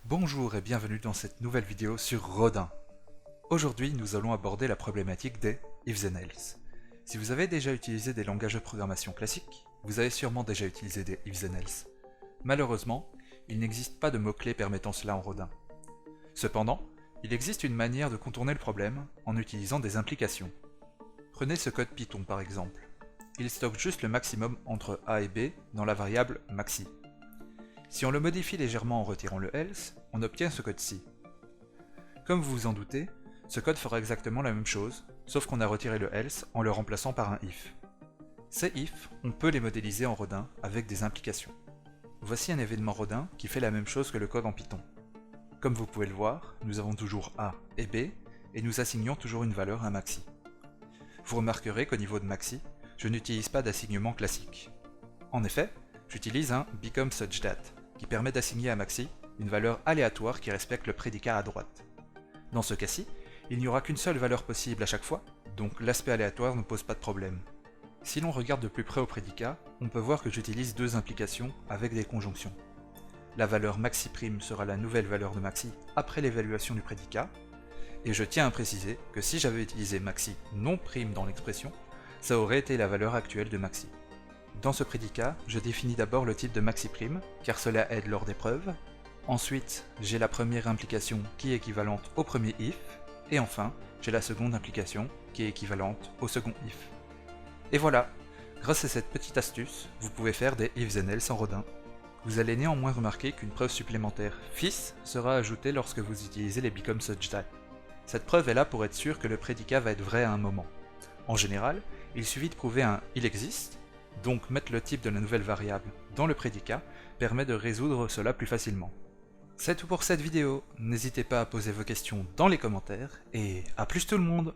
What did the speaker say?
Bonjour et bienvenue dans cette nouvelle vidéo sur Rodin. Aujourd'hui, nous allons aborder la problématique des ifs and else. Si vous avez déjà utilisé des langages de programmation classiques, vous avez sûrement déjà utilisé des ifs and else. Malheureusement, il n'existe pas de mots-clés permettant cela en Rodin. Cependant, il existe une manière de contourner le problème en utilisant des implications. Prenez ce code Python par exemple. Il stocke juste le maximum entre A et B dans la variable maxi. Si on le modifie légèrement en retirant le else, on obtient ce code-ci. Comme vous vous en doutez, ce code fera exactement la même chose, sauf qu'on a retiré le else en le remplaçant par un if. Ces ifs, on peut les modéliser en Rodin avec des implications. Voici un événement Rodin qui fait la même chose que le code en Python. Comme vous pouvez le voir, nous avons toujours A et B, et nous assignons toujours une valeur à maxi. Vous remarquerez qu'au niveau de maxi, je n'utilise pas d'assignement classique. En effet, j'utilise un becomeSuchThat, qui permet d'assigner à maxi une valeur aléatoire qui respecte le prédicat à droite. Dans ce cas-ci, il n'y aura qu'une seule valeur possible à chaque fois, donc l'aspect aléatoire ne pose pas de problème. Si l'on regarde de plus près au prédicat, on peut voir que j'utilise deux implications avec des conjonctions. La valeur maxi' sera la nouvelle valeur de maxi après l'évaluation du prédicat, et je tiens à préciser que si j'avais utilisé maxi non prime dans l'expression, ça aurait été la valeur actuelle de maxi. Dans ce prédicat, je définis d'abord le type de maxi', car cela aide lors des preuves. Ensuite, j'ai la première implication qui est équivalente au premier if, et enfin, j'ai la seconde implication qui est équivalente au second if. Et voilà, grâce à cette petite astuce, vous pouvez faire des ifs and else en Rodin. Vous allez néanmoins remarquer qu'une preuve supplémentaire fis sera ajoutée lorsque vous utilisez les becomeSuchThat. Cette preuve est là pour être sûr que le prédicat va être vrai à un moment. En général, il suffit de prouver un il existe, donc mettre le type de la nouvelle variable dans le prédicat permet de résoudre cela plus facilement. C'est tout pour cette vidéo, n'hésitez pas à poser vos questions dans les commentaires, et à plus tout le monde!